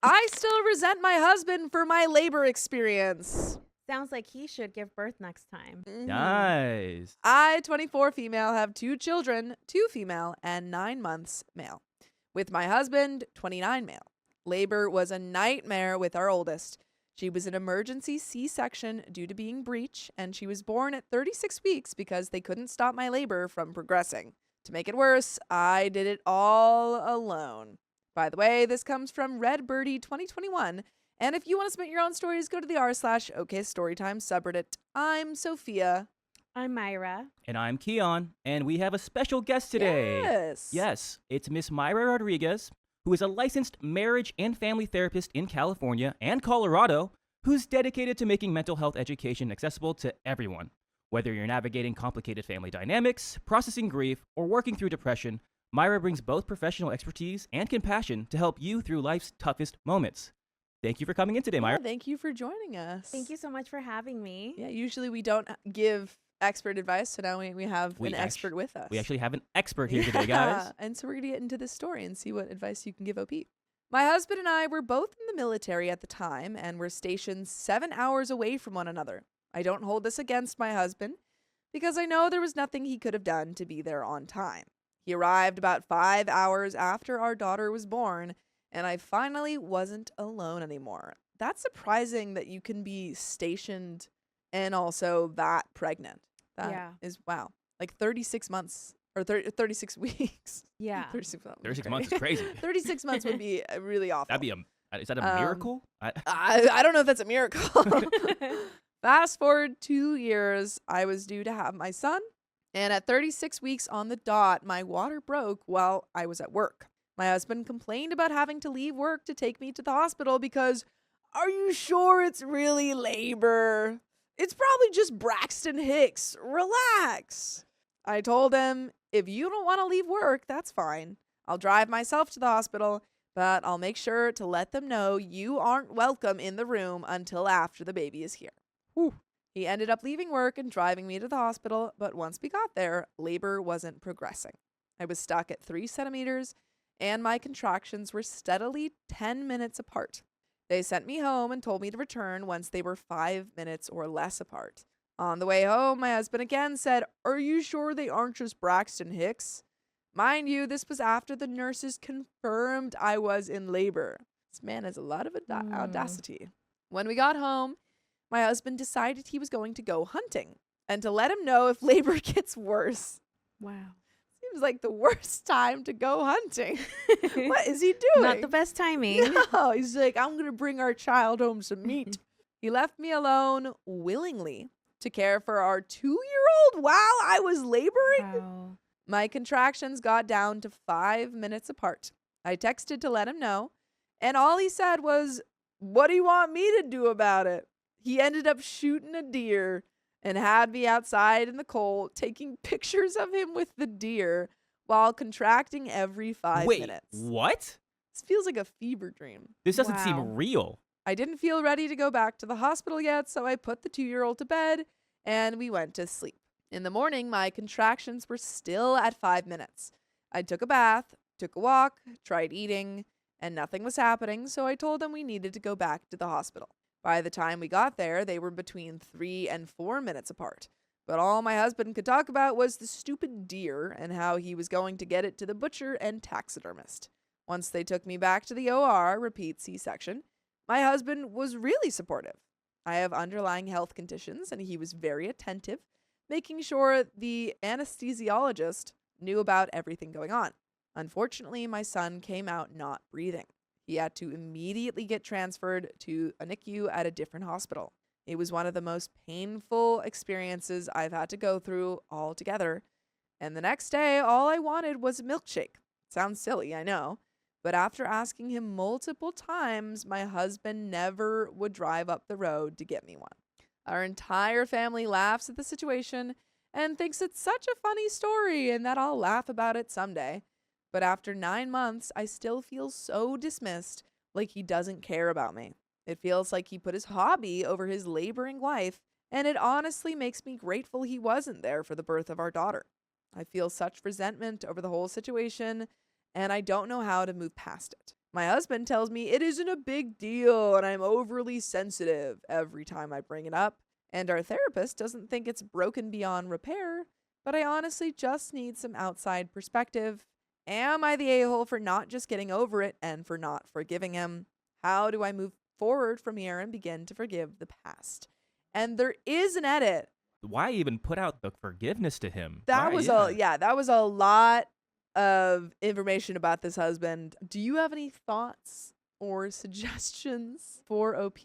I still resent my husband for my labor experience. Sounds like he should give birth next time. Nice. I, 24 female, have 2 children, 2 female, and 9 months male. With my husband, 29 male. Labor was a nightmare with our oldest. She was an emergency C-section due to being breech, and she was born at 36 weeks because they couldn't stop my labor from progressing. To make it worse, I did it all alone. By the way, this comes from Red Birdie 2021. And if you want to submit your own stories, go to the r/OK Storytime subreddit. I'm Sophia. I'm Myra. And I'm Keon, and we have a special guest today. Yes. Yes, it's Miss Myra Rodriguez, who is a licensed marriage and family therapist in California and Colorado, who's dedicated to making mental health education accessible to everyone. Whether you're navigating complicated family dynamics, processing grief, or working through depression, Myra brings both professional expertise and compassion to help you through life's toughest moments. Thank you for coming in today, Myra. Yeah, thank you for joining us. Thank you so much for having me. Yeah, usually we don't give expert advice, so now we have an expert with us. We actually have an expert here today, guys. And so we're going to get into this story and see what advice you can give OP. My husband and I were both in the military at the time and were stationed 7 hours away from one another. I don't hold this against my husband because I know there was nothing he could have done to be there on time. He arrived about 5 hours after our daughter was born, and I finally wasn't alone anymore. That's surprising that you can be stationed and also that pregnant. That is wow. Like 36 months or 36 weeks. Yeah. 36 months. 36 months is crazy. 36 months would be really awful. Is that a miracle? I don't know if that's a miracle. Fast forward 2 years, I was due to have my son. And at 36 weeks on the dot, my water broke while I was at work. My husband complained about having to leave work to take me to the hospital because, are you sure it's really labor? It's probably just Braxton Hicks. Relax. I told him, if you don't want to leave work, that's fine. I'll drive myself to the hospital, but I'll make sure to let them know you aren't welcome in the room until after the baby is here. Whew. He ended up leaving work and driving me to the hospital, but once we got there, labor wasn't progressing. I was stuck at 3 centimeters, and my contractions were steadily 10 minutes apart. They sent me home and told me to return once they were 5 minutes or less apart. On the way home, my husband again said, "Are you sure they aren't just Braxton Hicks?" Mind you, this was after the nurses confirmed I was in labor. This man has a lot of audacity. When we got home, my husband decided he was going to go hunting and to let him know if labor gets worse. Wow. Seems like the worst time to go hunting. What is he doing? Not the best timing. No, he's like, I'm going to bring our child home some meat. He left me alone willingly to care for our 2-year-old while I was laboring. Wow. My contractions got down to 5 minutes apart. I texted to let him know, and all he said was, "What do you want me to do about it?" He ended up shooting a deer and had me outside in the cold taking pictures of him with the deer while contracting every 5 minutes. What? This feels like a fever dream. This doesn't Wow. seem real. I didn't feel ready to go back to the hospital yet, so I put the 2-year-old to bed and we went to sleep. In the morning, my contractions were still at 5 minutes. I took a bath, took a walk, tried eating, and nothing was happening, so I told them we needed to go back to the hospital. By the time we got there, they were between 3 and 4 minutes apart. But all my husband could talk about was the stupid deer and how he was going to get it to the butcher and taxidermist. Once they took me back to the OR, repeat C-section, my husband was really supportive. I have underlying health conditions, and he was very attentive, making sure the anesthesiologist knew about everything going on. Unfortunately, my son came out not breathing. He had to immediately get transferred to a NICU at a different hospital. It was one of the most painful experiences I've had to go through altogether. And the next day, all I wanted was a milkshake. Sounds silly, I know. But after asking him multiple times, my husband never would drive up the road to get me one. Our entire family laughs at the situation and thinks it's such a funny story and that I'll laugh about it someday. But after 9 months, I still feel so dismissed, like he doesn't care about me. It feels like he put his hobby over his laboring wife, and it honestly makes me grateful he wasn't there for the birth of our daughter. I feel such resentment over the whole situation, and I don't know how to move past it. My husband tells me it isn't a big deal and I'm overly sensitive every time I bring it up. And our therapist doesn't think it's broken beyond repair, but I honestly just need some outside perspective. Am I the a-hole for not just getting over it and for not forgiving him? How do I move forward from here and begin to forgive the past? And there is an edit. Why even put out the forgiveness to him? That Why? was Yeah. that was a lot of information about this husband. Do you have any thoughts or suggestions for OP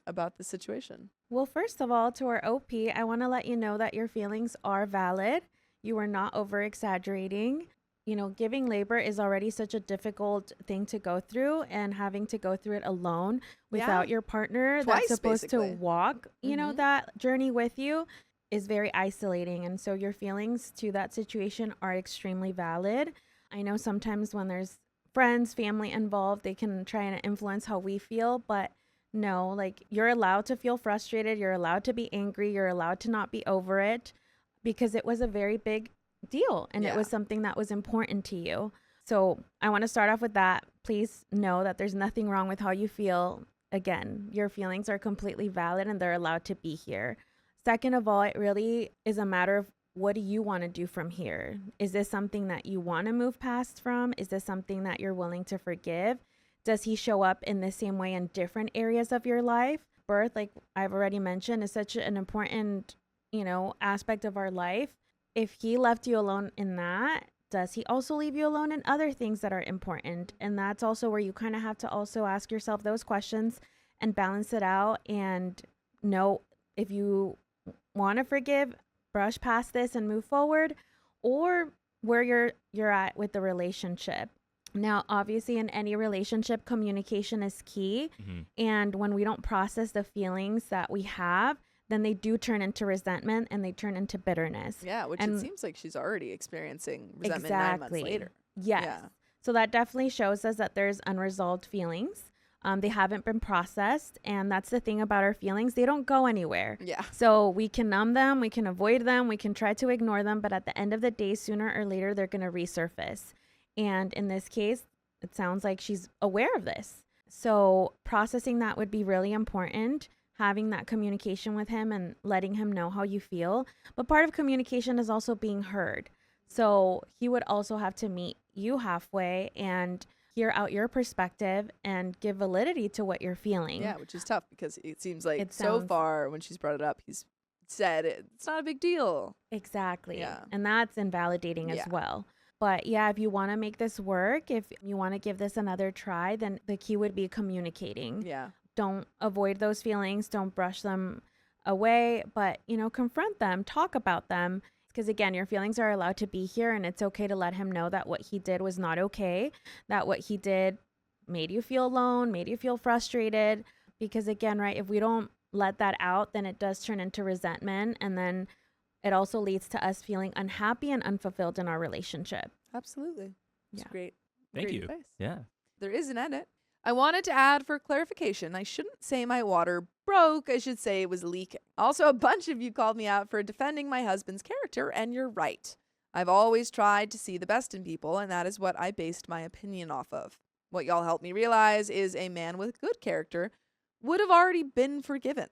about the situation? Well, first of all, to our OP, I want to let you know that your feelings are valid. You are not over exaggerating. You know, giving labor is already such a difficult thing to go through, and having to go through it alone without your partner Twice, that's supposed basically. to walk, you know, Mhm. that journey with you is very isolating. And so your feelings to that situation are extremely valid. I know sometimes when there's friends, family involved, they can try and influence how we feel, but no, like you're allowed to feel frustrated, you're allowed to be angry, you're allowed to not be over it because it was a very big deal and it was something that was important to you. So I want to start off with that. Please know that there's nothing wrong with how you feel. Again, your feelings are completely valid and they're allowed to be here. Second of all, it really is a matter of what do you want to do from here? Is this something that you want to move past from? Is this something that you're willing to forgive? Does he show up in the same way in different areas of your life? Birth, like I've already mentioned, is such an important, you know, aspect of our life. If he left you alone in that, does he also leave you alone in other things that are important? And that's also where you kind of have to also ask yourself those questions and balance it out and know if you want to forgive, brush past this and move forward, or where you're at with the relationship. Now, obviously, in any relationship, communication is key. Mm-hmm. And when we don't process the feelings that we have, then they do turn into resentment and they turn into bitterness. Yeah, which And it seems like she's already experiencing resentment 9 months later. Yes. Yeah. So that definitely shows us that there's unresolved feelings. They haven't been processed. And that's the thing about our feelings. They don't go anywhere. Yeah. So we can numb them, we can avoid them, we can try to ignore them. But at the end of the day, sooner or later, they're going to resurface. And in this case, it sounds like she's aware of this. So processing that would be really important, having that communication with him and letting him know how you feel. But part of communication is also being heard. So he would also have to meet you halfway and hear out your perspective and give validity to what you're feeling. Yeah, which is tough because it seems like It so sounds- far when she's brought it up, he's said it's not a big deal. Exactly. Yeah. And that's invalidating as Yeah. well. But yeah, if you want to make this work, if you want to give this another try, then the key would be communicating. Yeah. Don't avoid those feelings. Don't brush them away, but, you know, confront them, talk about them. Because again, your feelings are allowed to be here and it's okay to let him know that what he did was not okay, that what he did made you feel alone, made you feel frustrated. Because again, right, if we don't let that out, then it does turn into resentment. And then it also leads to us feeling unhappy and unfulfilled in our relationship. Absolutely. It's Yeah. great. Thank great you. advice. Yeah. There is an edit. I wanted to add for clarification, I shouldn't say my water broke. I should say it was leaking. Also, a bunch of you called me out for defending my husband's character, and you're right. I've always tried to see the best in people, and that is what I based my opinion off of. What y'all helped me realize is a man with good character would have already been forgiven.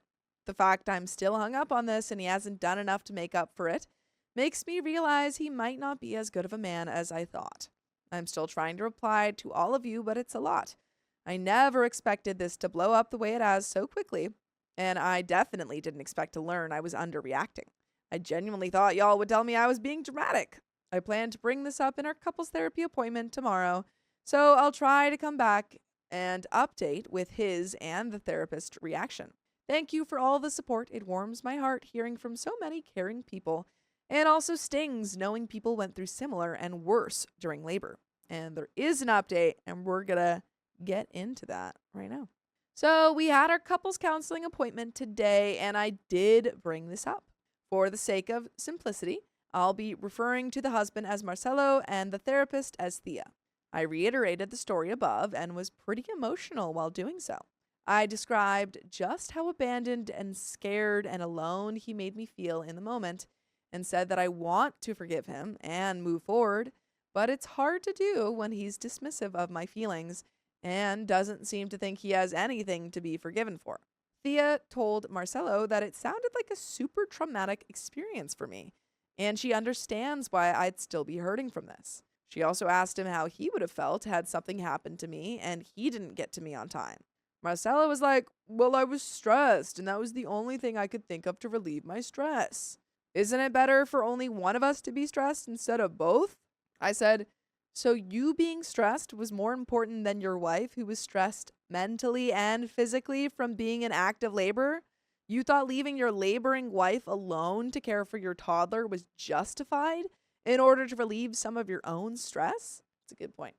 The fact I'm still hung up on this and he hasn't done enough to make up for it makes me realize he might not be as good of a man as I thought. I'm still trying to reply to all of you, but it's a lot. I never expected this to blow up the way it has so quickly, and I definitely didn't expect to learn I was underreacting. I genuinely thought y'all would tell me I was being dramatic. I plan to bring this up in our couples therapy appointment tomorrow, so I'll try to come back and update with his and the therapist's reaction. Thank you for all the support. It warms my heart hearing from so many caring people, and also stings knowing people went through similar and worse during labor. And there is an update, and we're gonna get into that right now. So we had our couples counseling appointment today, and I did bring this up. For the sake of simplicity, I'll be referring to the husband as Marcelo and the therapist as Thea. I reiterated the story above and was pretty emotional while doing so. I described just how abandoned and scared and alone he made me feel in the moment and said that I want to forgive him and move forward, but it's hard to do when he's dismissive of my feelings and doesn't seem to think he has anything to be forgiven for. Thea told Marcelo that it sounded like a super traumatic experience for me, and she understands why I'd still be hurting from this. She also asked him how he would have felt had something happened to me and he didn't get to me on time. Marcelo was like, well, I was stressed, and that was the only thing I could think of to relieve my stress. Isn't it better for only one of us to be stressed instead of both? I said, so you being stressed was more important than your wife who was stressed mentally and physically from being in active labor? You thought leaving your laboring wife alone to care for your toddler was justified in order to relieve some of your own stress? That's a good point.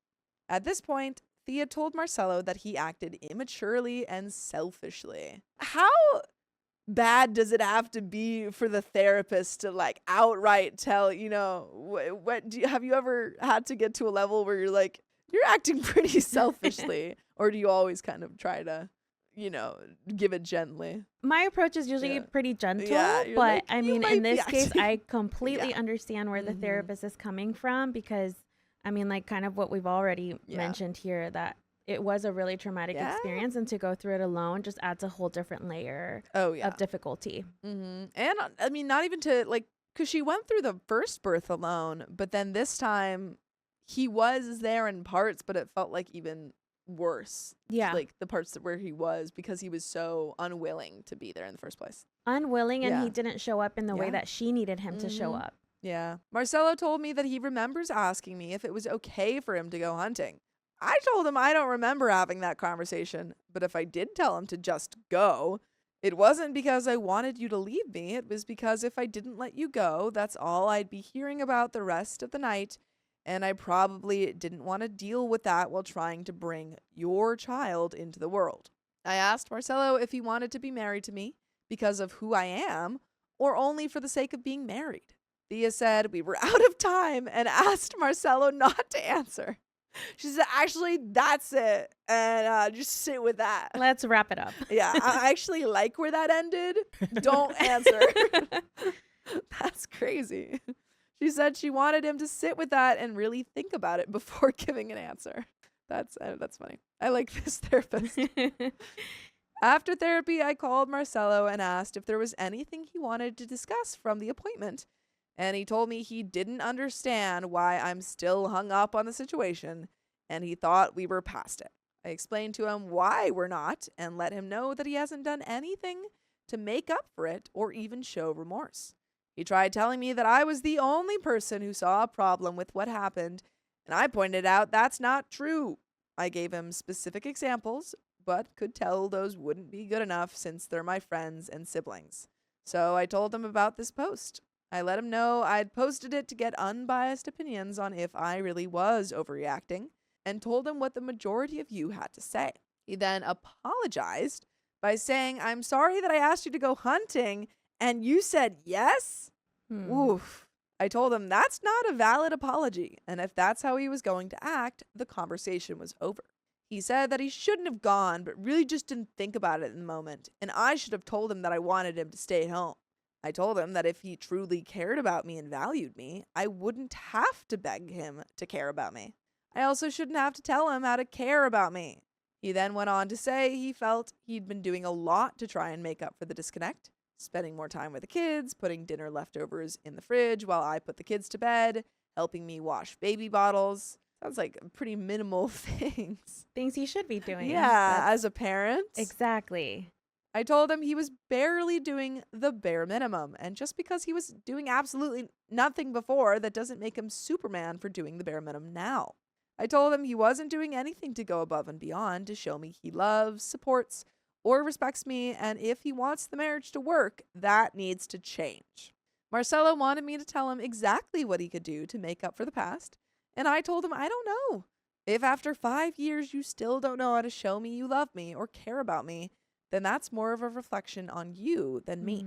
At this point, Thea told Marcelo that he acted immaturely and selfishly. How bad does it have to be for the therapist to like outright tell, have you ever had to get to a level where you're like, you're acting pretty selfishly? Or do you always kind of try to, give it gently? My approach is usually pretty gentle, but like, I mean, in this case, I completely Yeah. understand where the therapist is coming from, because I mean, like kind of what we've already mentioned here, that it was a really traumatic experience, and to go through it alone just adds a whole different layer of difficulty. And I mean, not even to like, because she went through the first birth alone, but then this time he was there in parts, but it felt like even worse. Yeah. Like the parts where he was, because he was so unwilling to be there in the first place. Unwilling, and Yeah. he didn't show up in the way Yeah. that she needed him to show up. Yeah. Marcelo told me that he remembers asking me if it was okay for him to go hunting. I told him I don't remember having that conversation, but if I did tell him to just go, it wasn't because I wanted you to leave me. It was because if I didn't let you go, that's all I'd be hearing about the rest of the night, and I probably didn't want to deal with that while trying to bring your child into the world. I asked Marcelo if he wanted to be married to me because of who I am, or only for the sake of being married. Thea said we were out of time and asked Marcelo not to answer. She said, actually, that's it. And just sit with that. Let's wrap it up. Yeah, I actually like where that ended. Don't answer. That's crazy. She said she wanted him to sit with that and really think about it before giving an answer. That's funny. I like this therapist. After therapy, I called Marcelo and asked if there was anything he wanted to discuss from the appointment. And he told me he didn't understand why I'm still hung up on the situation, and he thought we were past it. I explained to him why we're not, and let him know that he hasn't done anything to make up for it or even show remorse. He tried telling me that I was the only person who saw a problem with what happened, and I pointed out that's not true. I gave him specific examples, but could tell those wouldn't be good enough since they're my friends and siblings. So I told him about this post. I let him know I'd posted it to get unbiased opinions on if I really was overreacting, and told him what the majority of you had to say. He then apologized by saying, I'm sorry that I asked you to go hunting and you said yes? Oof. I told him that's not a valid apology, and if that's how he was going to act, the conversation was over. He said that he shouldn't have gone, but really just didn't think about it in the moment, and I should have told him that I wanted him to stay at home. I told him that if he truly cared about me and valued me, I wouldn't have to beg him to care about me. I also shouldn't have to tell him how to care about me. He then went on to say he felt he'd been doing a lot to try and make up for the disconnect, spending more time with the kids, putting dinner leftovers in the fridge while I put the kids to bed, helping me wash baby bottles. Sounds like pretty minimal things. Things he should be doing. Yeah, as a parent. Exactly. I told him he was barely doing the bare minimum, and just because he was doing absolutely nothing before, that doesn't make him Superman for doing the bare minimum now. I told him he wasn't doing anything to go above and beyond to show me he loves, supports, or respects me, and if he wants the marriage to work, that needs to change. Marcelo wanted me to tell him exactly what he could do to make up for the past, and I told him I don't know. If after 5 years you still don't know how to show me you love me or care about me, then that's more of a reflection on you than me.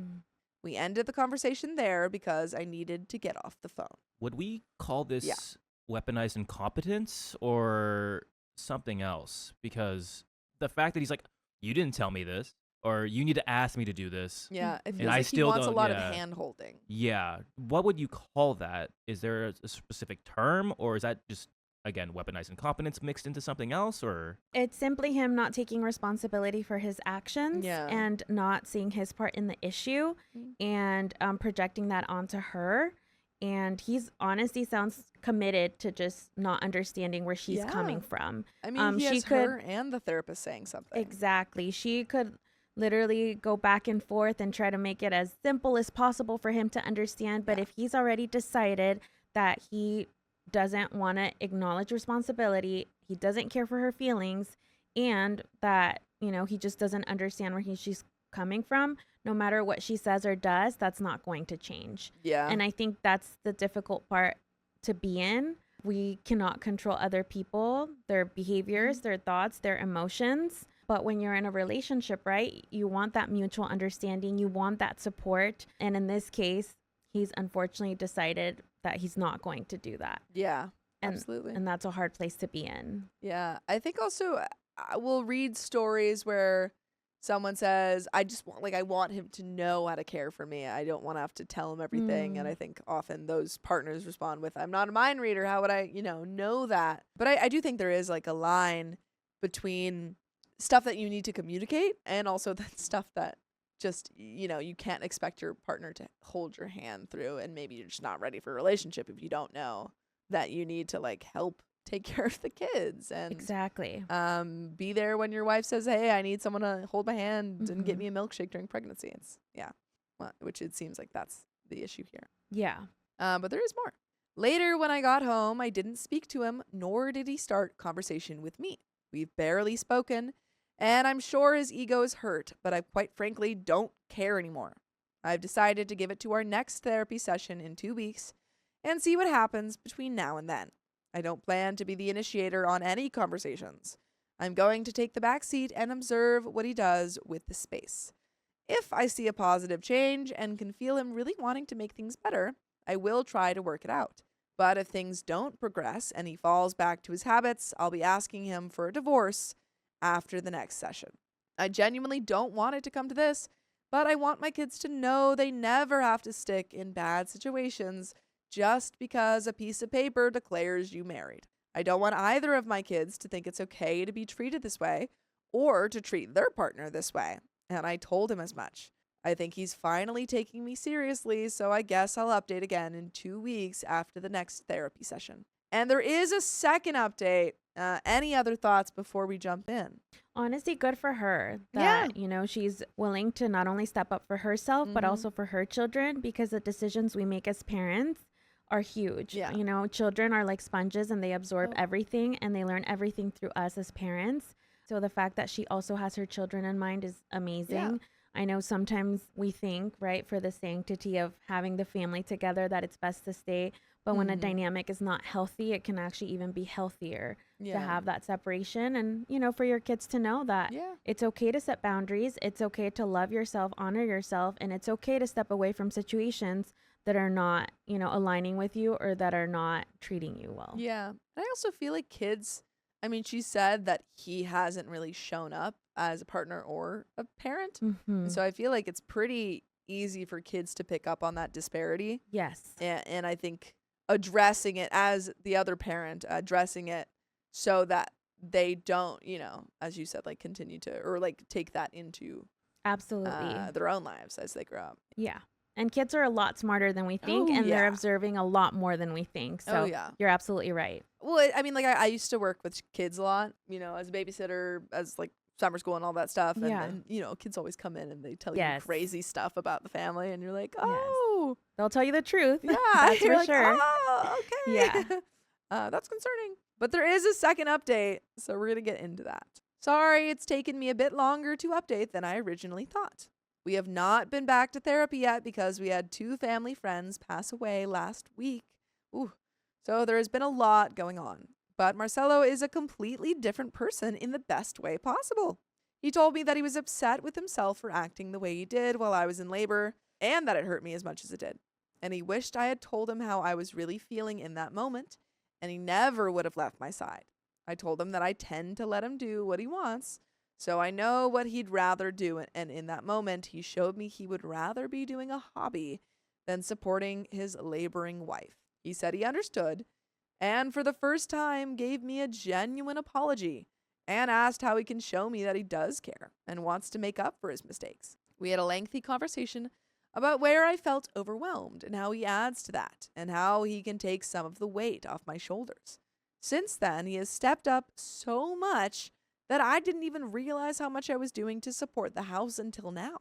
We ended the conversation there because I needed to get off the phone. Would we call this weaponized incompetence or something else? Because the fact that he's like, you didn't tell me this, or you need to ask me to do this. Yeah, it And feels I like he still wants a don't- lot of yeah. hand-holding. Yeah. What would you call that? Is there a specific term, or is that just again, weaponized incompetence mixed into something else, or? It's simply him not taking responsibility for his actions Yeah. and not seeing his part in the issue and projecting that onto her. And he's honestly sounds committed to just not understanding where she's coming from. I mean, he she has could her and the therapist saying something. exactly. She could literally go back and forth and try to make it as simple as possible for him to understand. But if he's already decided that he doesn't want to acknowledge responsibility, he doesn't care for her feelings, and that, you know, he just doesn't understand where she's coming from, no matter what she says or does, that's not going to change. Yeah. And I think that's the difficult part to be in. We cannot control other people, their behaviors, their thoughts, their emotions. But when you're in a relationship, right, you want that mutual understanding, you want that support. And in this case, he's unfortunately decided that he's not going to do that. Yeah, absolutely. And that's a hard place to be in. Yeah. I think also I will read stories where someone says, I want him to know how to care for me. I don't want to have to tell him everything. And I think often those partners respond with, I'm not a mind reader. How would I, know that? But I do think there is like a line between stuff that you need to communicate and also that stuff that just, you can't expect your partner to hold your hand through. And maybe you're just not ready for a relationship if you don't know that you need to like help take care of the kids and exactly be there when your wife says, hey, I need someone to hold my hand and get me a milkshake during pregnancy. It's which it seems like that's the issue here. Yeah. But there is more. Later when I got home, I didn't speak to him, nor did he start conversation with me. We've barely spoken, and I'm sure his ego is hurt, but I quite frankly don't care anymore. I've decided to give it to our next therapy session in 2 weeks and see what happens between now and then. I don't plan to be the initiator on any conversations. I'm going to take the back seat and observe what he does with the space. If I see a positive change and can feel him really wanting to make things better, I will try to work it out. But if things don't progress and he falls back to his habits, I'll be asking him for a divorce after the next session. I genuinely don't want it to come to this, but I want my kids to know they never have to stick in bad situations just because a piece of paper declares you married. I don't want either of my kids to think it's okay to be treated this way or to treat their partner this way. And I told him as much. I think he's finally taking me seriously, so I guess I'll update again in 2 weeks after the next therapy session. And there is a second update. Any other thoughts before we jump in? Honestly, good for her that, she's willing to not only step up for herself, but also for her children, because the decisions we make as parents are huge. Yeah. Children are like sponges and they absorb everything and they learn everything through us as parents. So the fact that she also has her children in mind is amazing. Yeah. I know sometimes we think, right, for the sanctity of having the family together, that it's best to stay. But when a dynamic is not healthy, it can actually even be healthier to have that separation. And, for your kids to know that it's okay to set boundaries. It's okay to love yourself, honor yourself, and it's okay to step away from situations that are not, aligning with you or that are not treating you well. Yeah. And I also feel like kids, she said that he hasn't really shown up as a partner or a parent. And so I feel like it's pretty easy for kids to pick up on that disparity. Yes. And I think addressing it as the other parent, addressing it so that they don't, as you said, like continue to, or like take that into absolutely their own lives as they grow up. Yeah. And kids are a lot smarter than we think, and they're observing a lot more than we think. So you're absolutely right. Well, I used to work with kids a lot, as a babysitter, as like summer school and all that stuff. And kids always come in and they tell you crazy stuff about the family, and you're like, oh. They'll tell you the truth. Yeah, that's for like, sure. Oh, okay. Yeah. That's concerning. But there is a second update, so we're going to get into that. Sorry, it's taken me a bit longer to update than I originally thought. We have not been back to therapy yet because we had 2 family friends pass away last week. Ooh. So there has been a lot going on. But Marcelo is a completely different person in the best way possible. He told me that he was upset with himself for acting the way he did while I was in labor, and that it hurt me as much as it did. And he wished I had told him how I was really feeling in that moment, and he never would have left my side. I told him that I tend to let him do what he wants, so I know what he'd rather do, and in that moment, he showed me he would rather be doing a hobby than supporting his laboring wife. He said he understood, and for the first time gave me a genuine apology and asked how he can show me that he does care and wants to make up for his mistakes. We had a lengthy conversation about where I felt overwhelmed and how he adds to that and how he can take some of the weight off my shoulders. Since then, he has stepped up so much that I didn't even realize how much I was doing to support the house until now.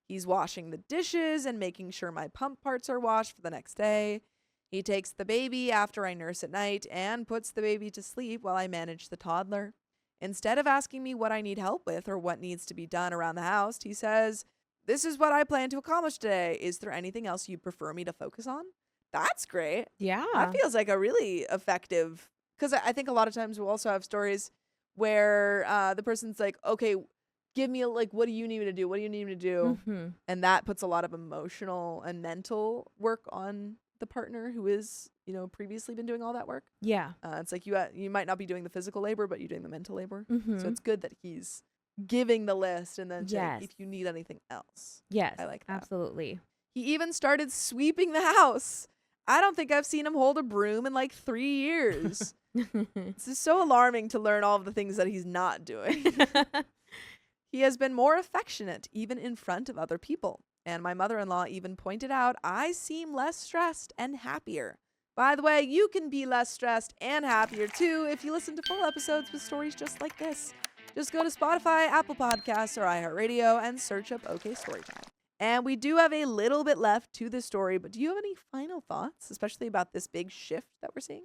He's washing the dishes and making sure my pump parts are washed for the next day. He takes the baby after I nurse at night and puts the baby to sleep while I manage the toddler. Instead of asking me what I need help with or what needs to be done around the house, he says, "This is what I plan to accomplish today. Is there anything else you prefer me to focus on?" That's great. Yeah. That feels like a really effective, because I think a lot of times we'll also have stories where the person's like, okay, give me what do you need me to do? What do you need me to do? Mm-hmm. And that puts a lot of emotional and mental work on the partner who is, previously been doing all that work. Yeah. It's like you might not be doing the physical labor, but you're doing the mental labor. Mm-hmm. So it's good that he's giving the list and then saying, Yes. if you need anything else. Yes. I like that. Absolutely. He even started sweeping the house. I don't think I've seen him hold a broom in like 3 years. This is so alarming to learn all of the things that he's not doing. He has been more affectionate, even in front of other people. And my mother-in-law even pointed out I seem less stressed and happier. By the way, you can be less stressed and happier too if you listen to full episodes with stories just like this. Just go to Spotify, Apple Podcasts, or iHeartRadio and search up OK Storytime. And we do have a little bit left to this story, but do you have any final thoughts, especially about this big shift that we're seeing?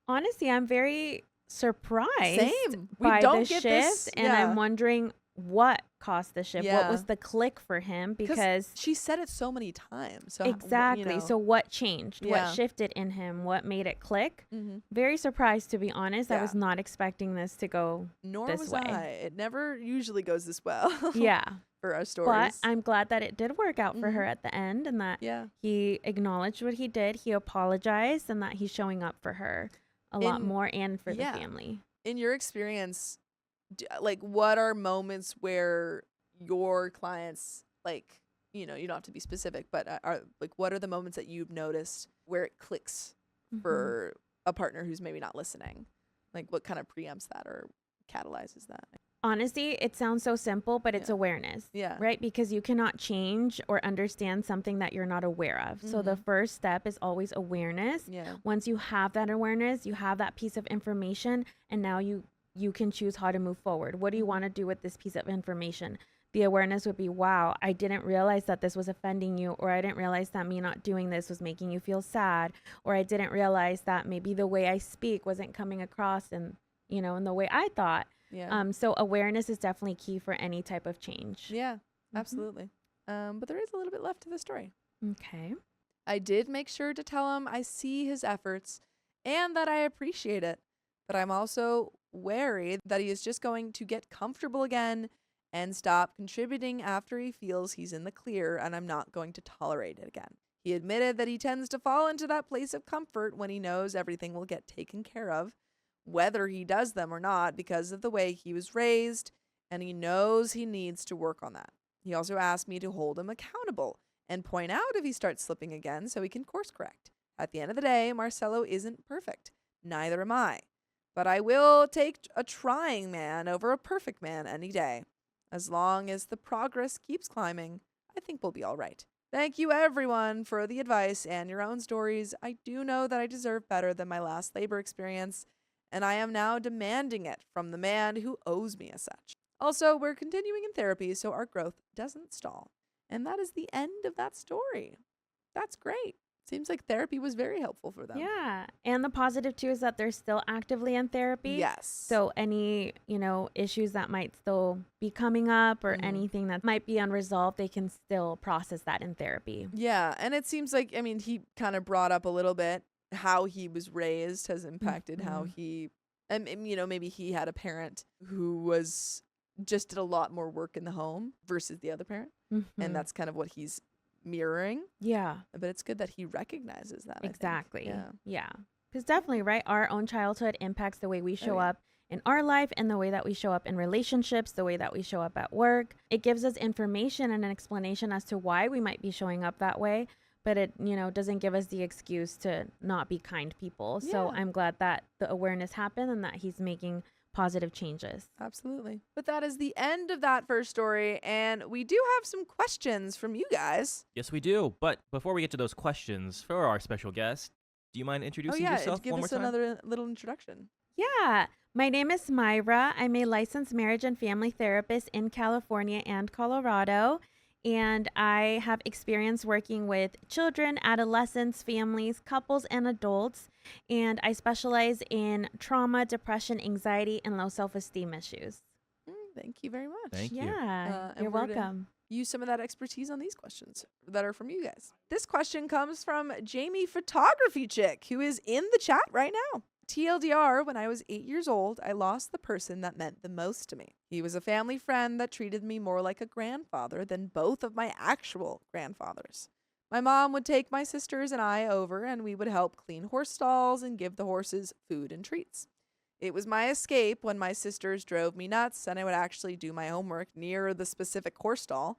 Honestly, I'm very surprised Same. We by don't this get shift, this. and Yeah. I'm wondering what caused the shift. What Yeah. was the click for him? Because she said it so many times. So exactly. So what changed? Yeah. What shifted in him? What made it click? Mm-hmm. Very surprised, to be honest. I Yeah. was not expecting this to go Nor this was way. I. It never usually goes this well. Yeah. For our But stories. I'm glad that it did work out for Mhm. her at the end, and that Yeah. he acknowledged what he did, he apologized, and that he's showing up for her a lot In- more and for yeah. the family. In your experience, what are moments where your clients, you don't have to be specific, but what are the moments that you've noticed where it clicks Mhm. for a partner who's maybe not listening? What kind of preempts that or catalyzes that? Honestly, it sounds so simple, but it's Yeah. awareness. Yeah. Right? Because you cannot change or understand something that you're not aware of. So the Mhm. first step is always awareness. Yeah. Once you have that awareness, you have that piece of information, and now you can choose how to move forward. What do you Mhm. want to do with this piece of information? The awareness would be, wow, I didn't realize that this was offending you, or I didn't realize that me not doing this was making you feel sad, or I didn't realize that maybe the way I speak wasn't coming across in the way I thought. Yeah. So awareness is definitely key for any type of change. Yeah. Mhm. Absolutely. But there is a little bit left to the story. Okay. I did make sure to tell him I see his efforts and that I appreciate it, but I'm also wary that he is just going to get comfortable again and stop contributing after he feels he's in the clear, and I'm not going to tolerate it again. He admitted that he tends to fall into that place of comfort when he knows everything will get taken care of, whether he does them or not, because of the way he was raised, and he knows he needs to work on that. He also asked me to hold him accountable and point out if he starts slipping again so he can course correct. At the end of the day, Marcelo isn't perfect. Neither am I. But I will take a trying man over a perfect man any day. As long as the progress keeps climbing, I think we'll be all right. Thank you, everyone, for the advice and your own stories. I do know that I deserve better than my last labor experience, and I am now demanding it from the man who owes me as such. Also, we're continuing in therapy so our growth doesn't stall. And that is the end of that story. That's great. Seems like therapy was very helpful for them. Yeah. And the positive too is that they're still actively in therapy. Yes. So any, issues that might still be coming up or Mhm. anything that might be unresolved, they can still process that in therapy. Yeah, and it seems like, he kind of brought up a little bit how he was raised has impacted how Mhm. he, and maybe he had a parent who just did a lot more work in the home versus the other parent, Mhm. and that's kind of what he's mirroring. Yeah, But it's good that he recognizes that. I think. exactly. Yeah. Yeah. Because definitely, right? Our own childhood impacts the way we show yeah. up in our life and the way that we show up in relationships, the way that we show up at work. It gives us information and an explanation as to why we might be showing up that way. but it, doesn't give us the excuse to not be kind people. So Yeah. I'm glad that the awareness happened and that he's making positive changes. Absolutely. But that is the end of that first story. And we do have some questions from you guys. Yes, we do. But before we get to those questions for our special guest, do you mind introducing yourself give one more us time? another little introduction. Yeah. My name is Myra. I'm a licensed marriage and family therapist in California and Colorado. And I have experience working with children, adolescents, families, couples, and adults. And I specialize in trauma, depression, anxiety, and low self-esteem issues. Thank you very much. Thank you. Yeah, and you're we're gonna welcome. Use some of that expertise on these questions that are from you guys. This question comes from Jamie Photography Chick, who is in the chat right now. TLDR, when I was 8 years old, I lost the person that meant the most to me. He was a family friend that treated me more like a grandfather than both of my actual grandfathers. My mom would take my sisters and I over, and we would help clean horse stalls and give the horses food and treats. It was my escape when my sisters drove me nuts, and I would actually do my homework near the specific horse stall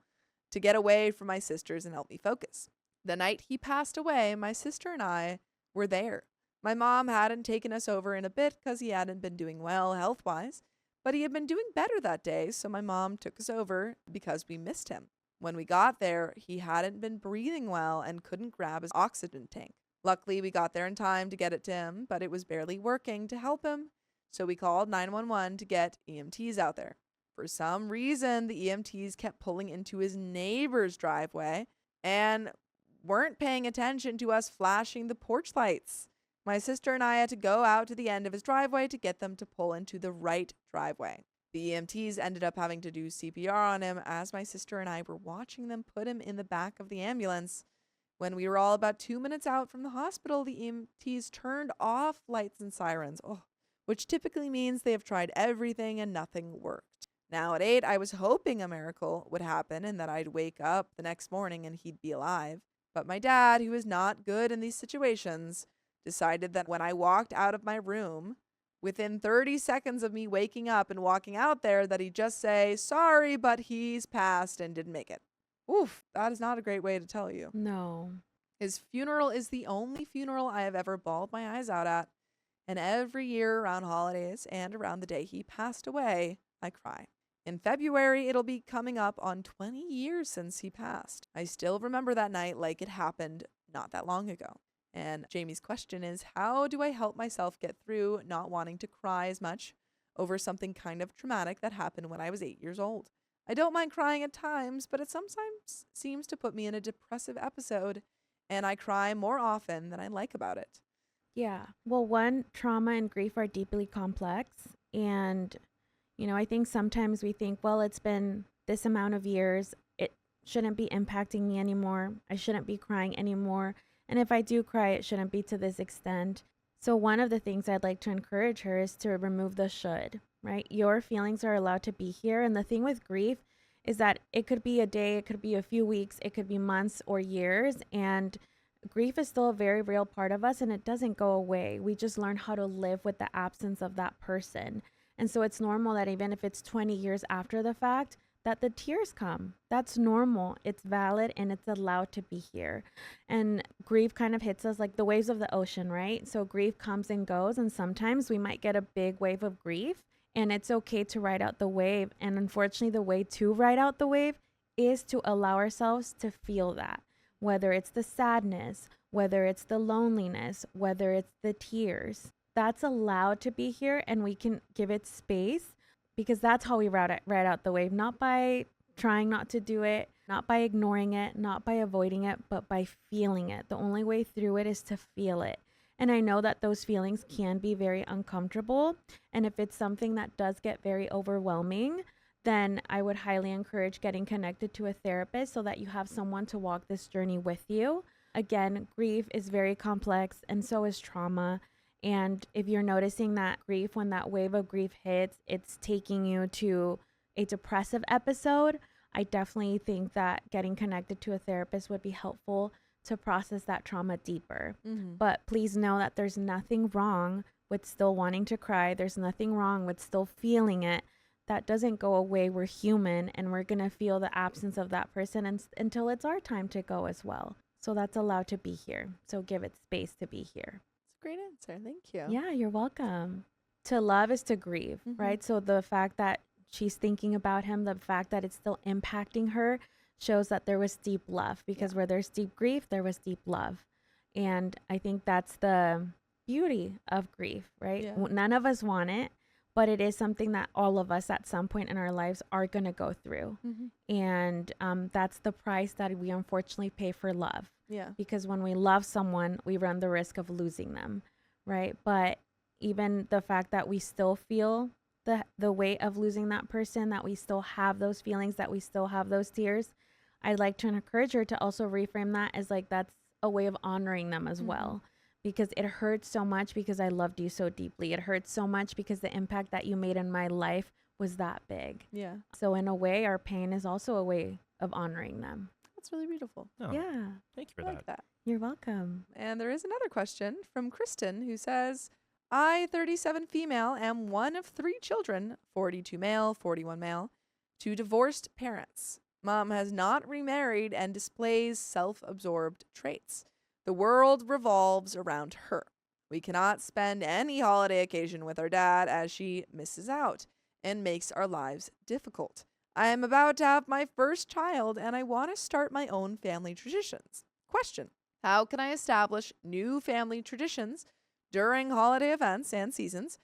to get away from my sisters and help me focus. The night he passed away, my sister and I were there. My mom hadn't taken us over in a bit because he hadn't been doing well health-wise, but he had been doing better that day, so my mom took us over because we missed him. When we got there, he hadn't been breathing well and couldn't grab his oxygen tank. Luckily, we got there in time to get it to him, but it was barely working to help him, so we called 911 to get EMTs out there. For some reason, the EMTs kept pulling into his neighbor's driveway and weren't paying attention to us flashing the porch lights. My sister and I had to go out to the end of his driveway to get them to pull into the right driveway. The EMTs ended up having to do CPR on him as my sister and I were watching them put him in the back of the ambulance. When we were all about 2 minutes out from the hospital, the EMTs turned off lights and sirens, which typically means they have tried everything and nothing worked. Now at 8, I was hoping a miracle would happen and that I'd wake up the next morning and he'd be alive. But my dad, who is not good in these situations, decided that when I walked out of my room, within 30 seconds of me waking up and walking out there, that he'd just say, "Sorry, but he's passed and didn't make it." Oof, that is not a great way to tell you. No. His funeral is the only funeral I have ever bawled my eyes out at. And every year around holidays and around the day he passed away, I cry. In February, it'll be coming up on 20 years since he passed. I still remember that night like it happened not that long ago. And Jamie's question is, how do I help myself get through not wanting to cry as much over something kind of traumatic that happened when I was 8 years old? I don't mind crying at times, but it sometimes seems to put me in a depressive episode, and I cry more often than I like about it. Yeah. Well, one, trauma and grief are deeply complex. And, I think sometimes we think, well, it's been this amount of years. It shouldn't be impacting me anymore. I shouldn't be crying anymore. And if I do cry, it shouldn't be to this extent. So one of the things I'd like to encourage her is to remove the should, right? Your feelings are allowed to be here. And the thing with grief is that it could be a day, it could be a few weeks, it could be months or years. And grief is still a very real part of us and it doesn't go away. We just learn how to live with the absence of that person. And so it's normal that even if it's 20 years after the fact, that the tears come. That's normal. It's valid and it's allowed to be here. And grief kind of hits us like the waves of the ocean, right? So grief comes and goes, and sometimes we might get a big wave of grief, and it's okay to ride out the wave. And unfortunately, the way to ride out the wave is to allow ourselves to feel that. Whether it's the sadness, whether it's the loneliness, whether it's the tears, that's allowed to be here, and we can give it space, because that's how we ride out the wave, not by trying not to do it, not by ignoring it, not by avoiding it, but by feeling it. The only way through it is to feel it. And I know that those feelings can be very uncomfortable. And if it's something that does get very overwhelming, then I would highly encourage getting connected to a therapist so that you have someone to walk this journey with you. Again, grief is very complex, and so is trauma. And if you're noticing that grief, when that wave of grief hits, it's taking you to a depressive episode, I definitely think that getting connected to a therapist would be helpful to process that trauma deeper. Mm-hmm. But please know that there's nothing wrong with still wanting to cry. There's nothing wrong with still feeling it. That doesn't go away. We're human, and we're going to feel the absence of that person until it's our time to go as well. So that's allowed to be here. So give it space to be here. It's a great answer. Thank you. Yeah, you're welcome. To love is to grieve, right? So the fact that she's thinking about him, the fact that it's still impacting her shows that there was deep love, because where there's deep grief, there was deep love. And I think that's the beauty of grief, right? Yeah. None of us want it, but it is something that all of us at some point in our lives are going to go through. And that's the price that we unfortunately pay for love. Yeah. Because when we love someone, we run the risk of losing them, right? But even the fact that we still feel the weight of losing that person, that we still have those feelings, that we still have those tears, I'd like to encourage her to also reframe that as like, that's a way of honoring them as well. Because it hurts so much because I loved you so deeply. It hurts so much because the impact that you made in my life was that big. Yeah. So in a way, our pain is also a way of honoring them. That's really beautiful. Oh, Yeah. Thank you for I that. like that. You're welcome. And there is another question from Kristen who says, I, 37 female, am one of 3 children, 42 male, 41 male, to divorced parents. Mom has not remarried and displays self-absorbed traits. The world revolves around her. We cannot spend any holiday occasion with our dad as she misses out and makes our lives difficult. I am about to have my first child and I want to start my own family traditions. Question: how can I establish new family traditions during holiday events and seasons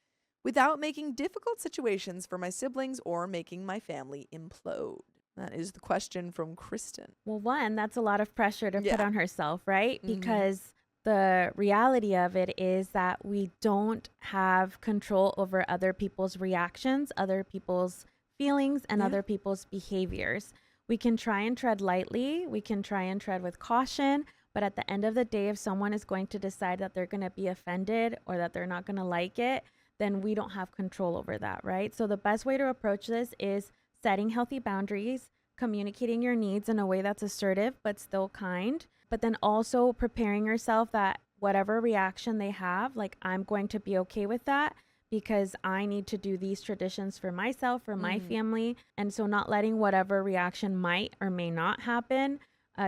without making difficult situations for my siblings or making my family implode? That is the question from Kristen. Well, one, that's a lot of pressure to put Yeah. on herself, right? Mhm. Because the reality of it is that we don't have control over other people's reactions, other people's feelings, and Yeah. other people's behaviors. We can try and tread lightly. We can try and tread with caution. But at the end of the day, if someone is going to decide that they're going to be offended or that they're not going to like it, then we don't have control over that, right? So the best way to approach this is setting healthy boundaries, communicating your needs in a way that's assertive but still kind, but then also preparing yourself that whatever reaction they have, like, I'm going to be okay with that because I need to do these traditions for myself, for my family. And so not letting whatever reaction might or may not happen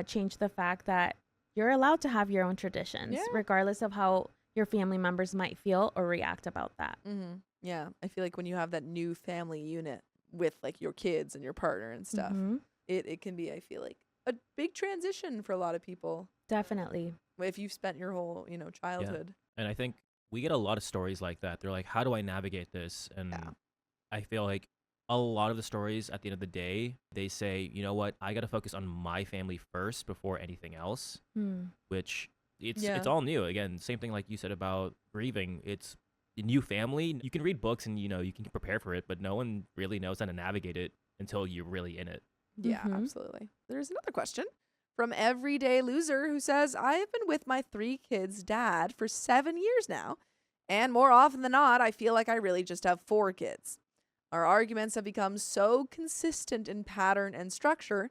change the fact that you're allowed to have your own traditions, Yeah. regardless of how your family members might feel or react about that. Yeah, I feel like when you have that new family unit with like your kids and your partner and stuff, it can be, I feel like, a big transition for a lot of people Definitely. if you've spent your whole, childhood. And I think we get a lot of stories like that. They're like, how do I navigate this? And Yeah. I feel like a lot of the stories at the end of the day, they say, you know what, I got to focus on my family first before anything else, which it's all new. Again, same thing like you said about grieving. It's a new family. You can read books and, you can prepare for it, but no one really knows how to navigate it until you're really in it. Yeah, absolutely. There's another question from Everyday Loser who says, I have been with my 3 kids' dad for 7 years now, and more often than not, I feel like I really just have 4 kids. Our arguments have become so consistent in pattern and structure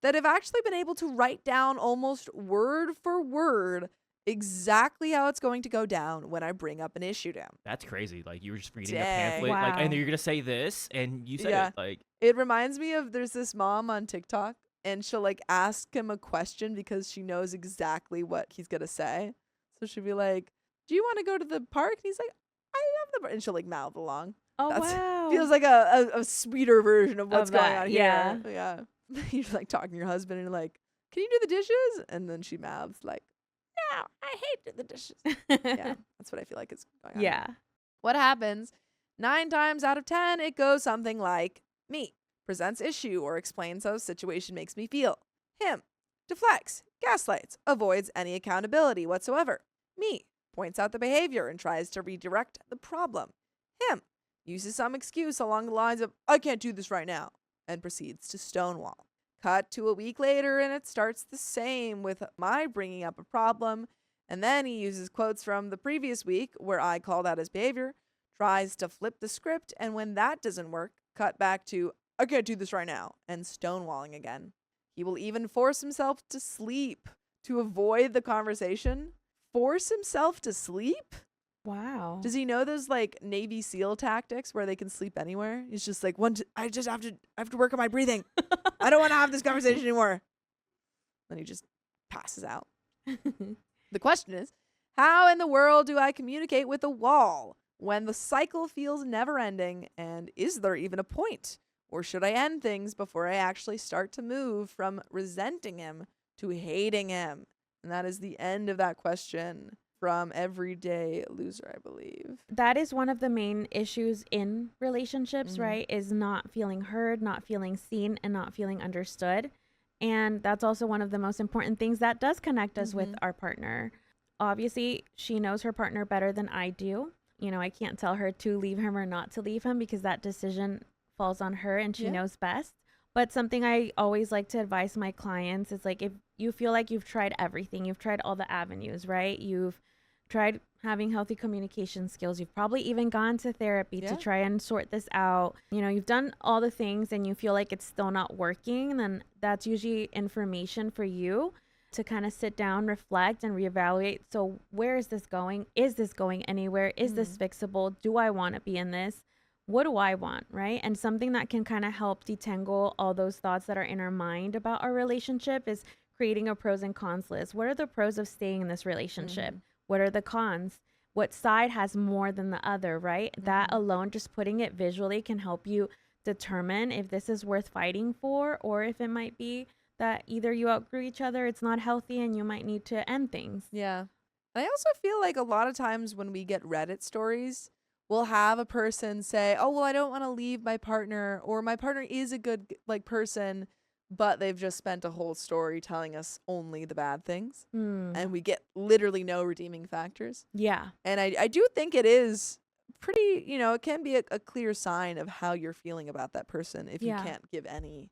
that I've actually been able to write down almost word for word exactly how it's going to go down when I bring up an issue to him. That's crazy. Like, you were just reading a Dang. pamphlet, like, and Wow. you're going to say this, and you said Yeah. it. Like, It reminds me of, there's this mom on TikTok and she'll like ask him a question because she knows exactly what he's going to say. So she'll be like, do you want to go to the park? And he's like, I have the park. And she'll like mouth along. Oh, That's- wow. Feels like a sweeter version of what's Of going that, on yeah. here. Yeah. You're like talking to your husband and you're like, can you do the dishes? And then she mouths like, no, I hate doing the dishes. Yeah. That's what I feel like is going on. Yeah. What happens? 9 times out of 10, it goes something like me presents issue or explains how a situation makes me feel. Him deflects, gaslights, avoids any accountability whatsoever. Me points out the behavior and tries to redirect the problem. Him uses some excuse along the lines of, I can't do this right now, and proceeds to stonewall. Cut to a week later, and it starts the same with my bringing up a problem, and then he uses quotes from the previous week where I called out his behavior, tries to flip the script, and when that doesn't work, cut back to, I can't do this right now, and stonewalling again. He will even force himself to sleep to avoid the conversation. Force himself to sleep? Wow. Does he know those like Navy SEAL tactics where they can sleep anywhere? He's just like, I just have to work on my breathing. I don't want to have this conversation anymore. Then he just passes out. The question is, how in the world do I communicate with a wall when the cycle feels never ending? And is there even a point? Or should I end things before I actually start to move from resenting him to hating him? And that is the end of that question from Everyday Loser, I believe. That is one of the main issues in relationships, right? Is not feeling heard, not feeling seen, and not feeling understood. And that's also one of the most important things that does connect us with our partner. Obviously, she knows her partner better than I do. You know, I can't tell her to leave him or not to leave him because that decision falls on her and she knows best. But something I always like to advise my clients is like, if you feel like you've tried everything, you've tried all the avenues, right? You've tried having healthy communication skills. You've probably even gone to therapy to try and sort this out. You know, you've done all the things and you feel like it's still not working. Then that's usually information for you to kind of sit down, reflect, and reevaluate. So where is this going? Is this going anywhere? Is this fixable? Do I want to be in this? What do I want, right? And something that can kind of help detangle all those thoughts that are in our mind about our relationship is creating a pros and cons list. What are the pros of staying in this relationship? What are the cons? What side has more than the other, right? That alone, just putting it visually, can help you determine if this is worth fighting for, or if it might be that either you outgrew each other, it's not healthy, and you might need to end things. Yeah. And I also feel like a lot of times when we get Reddit stories, we'll have a person say, oh, well, I don't want to leave my partner, or my partner is a good person, but they've just spent a whole story telling us only the bad things. And we get literally no redeeming factors. Yeah. And I do think it is pretty, it can be a clear sign of how you're feeling about that person if you can't give any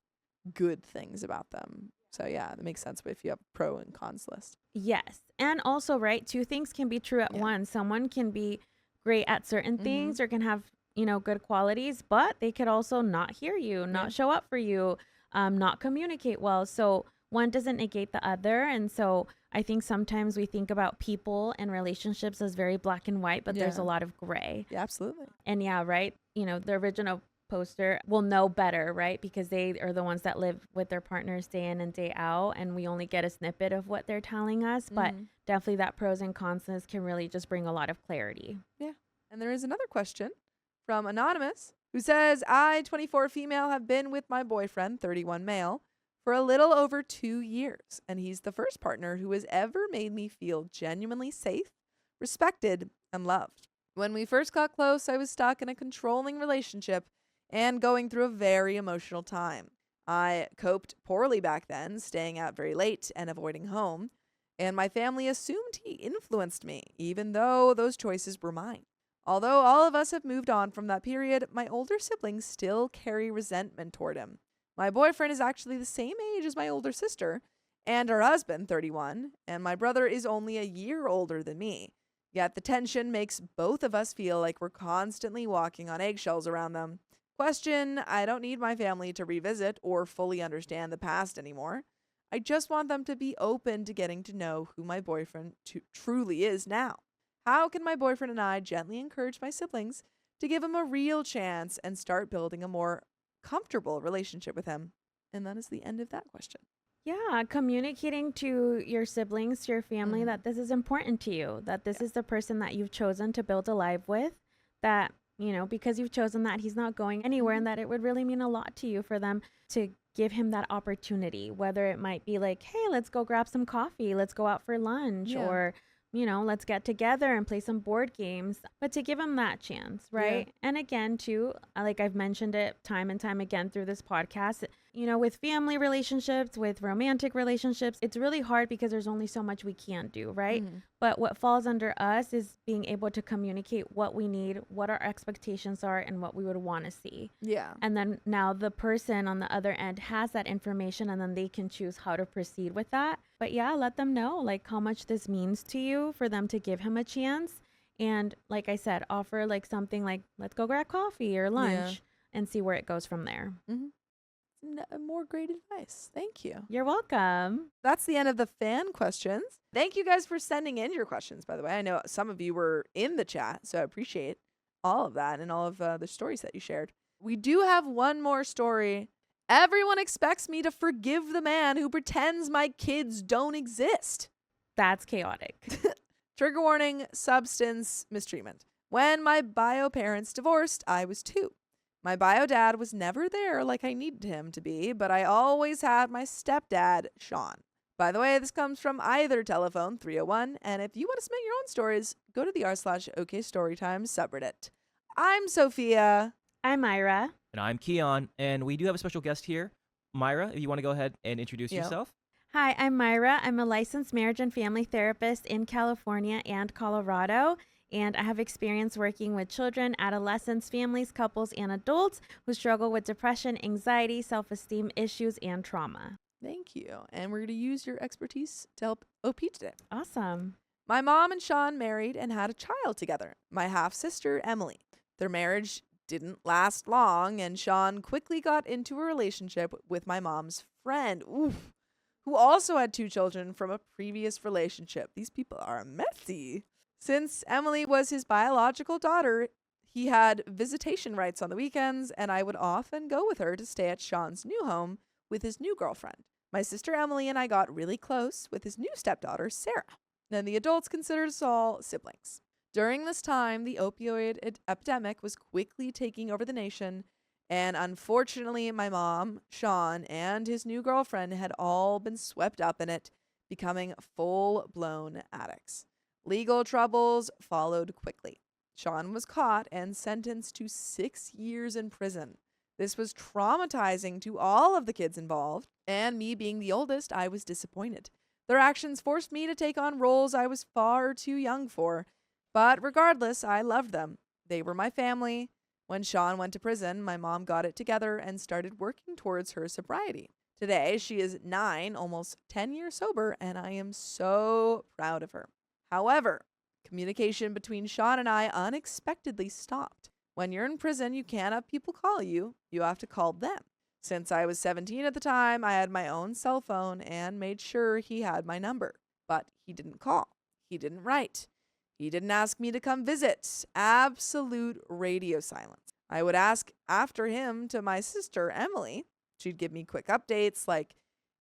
good things about them. So yeah, that makes sense if you have a pro and cons list. Yes. And also, right, two things can be true at once. Someone can be great at certain things or can have, good qualities, but they could also not hear you, not show up for you, not communicate well. So one doesn't negate the other. And so I think sometimes we think about people and relationships as very black and white, but there's a lot of gray. Yeah, absolutely. And right, the original poster will know better, right? Because they are the ones that live with their partners day in and day out, and we only get a snippet of what they're telling us. But definitely that pros and cons list can really just bring a lot of clarity. Yeah. And there is another question from Anonymous who says, I, 24 female, have been with my boyfriend, 31 male, for a little over 2 years. And he's the first partner who has ever made me feel genuinely safe, respected, and loved. When we first got close, I was stuck in a controlling relationship and going through a very emotional time. I coped poorly back then, staying out very late and avoiding home, and my family assumed he influenced me, even though those choices were mine. Although all of us have moved on from that period, my older siblings still carry resentment toward him. My boyfriend is actually the same age as my older sister, and her husband, 31, and my brother is only a year older than me. Yet the tension makes both of us feel like we're constantly walking on eggshells around them. Question, I don't need my family to revisit or fully understand the past anymore. I just want them to be open to getting to know who my boyfriend truly is now. How can my boyfriend and I gently encourage my siblings to give him a real chance and start building a more comfortable relationship with him? And that is the end of that question. Yeah, communicating to your siblings, to your family, that this is important to you, that this is the person that you've chosen to build a life with, that, because you've chosen that he's not going anywhere, and that it would really mean a lot to you for them to give him that opportunity, whether it might be like, hey, let's go grab some coffee, let's go out for lunch, or let's get together and play some board games, but to give him that chance, right? Yeah. And again, too, like I've mentioned it time and time again through this podcast, with family relationships, with romantic relationships, it's really hard because there's only so much we can't do, right? But what falls under us is being able to communicate what we need, what our expectations are, and what we would want to see. Yeah. And then now the person on the other end has that information, and then they can choose how to proceed with that. But yeah, let them know like how much this means to you for them to give him a chance. And like I said, offer like something like, let's go grab coffee or lunch and see where it goes from there. More great advice. Thank you. You're welcome. That's the end of the fan questions. Thank you guys for sending in your questions, by the way. I know some of you were in the chat, so I appreciate all of that and all of the stories that you shared. We do have one more story. Everyone expects me to forgive the man who pretends my kids don't exist. that's chaotic. Trigger warning, substance mistreatment. When my bio parents divorced, I was 2. My bio dad was never there like I needed him to be, but I always had my stepdad, Sean. By the way, this comes from either telephone 301, and if you want to submit your own stories, go to the r/OK Storytime subreddit. I'm Sophia. I'm Myra. And I'm Keon, and we do have a special guest here. Myra, if you want to go ahead and introduce Yep. yourself. Hi, I'm Myra. I'm a licensed marriage and family therapist in California and Colorado, and I have experience working with children, adolescents, families, couples, and adults who struggle with depression, anxiety, self-esteem issues, and trauma. Thank you. And we're going to use your expertise to help OP today. Awesome. My mom and Sean married and had a child together, my half-sister, Emily. Their marriage didn't last long, and Sean quickly got into a relationship with my mom's friend, who also had 2 children from a previous relationship. These people are messy. Since Emily was his biological daughter, he had visitation rights on the weekends, and I would often go with her to stay at Sean's new home with his new girlfriend. My sister Emily and I got really close with his new stepdaughter, Sarah. Then the adults considered us all siblings. During this time, the opioid epidemic was quickly taking over the nation, and unfortunately, my mom, Sean, and his new girlfriend had all been swept up in it, becoming full-blown addicts. Legal troubles followed quickly. Sean was caught and sentenced to 6 years in prison. This was traumatizing to all of the kids involved, and me being the oldest, I was disappointed. Their actions forced me to take on roles I was far too young for, but regardless, I loved them. They were my family. When Sean went to prison, my mom got it together and started working towards her sobriety. Today, she is 9, almost 10 years sober, and I am so proud of her. However, communication between Sean and I unexpectedly stopped. When you're in prison, you can't have people call you. You have to call them. Since I was 17 at the time, I had my own cell phone and made sure he had my number. But he didn't call. He didn't write. He didn't ask me to come visit. Absolute radio silence. I would ask after him to my sister, Emily. She'd give me quick updates like,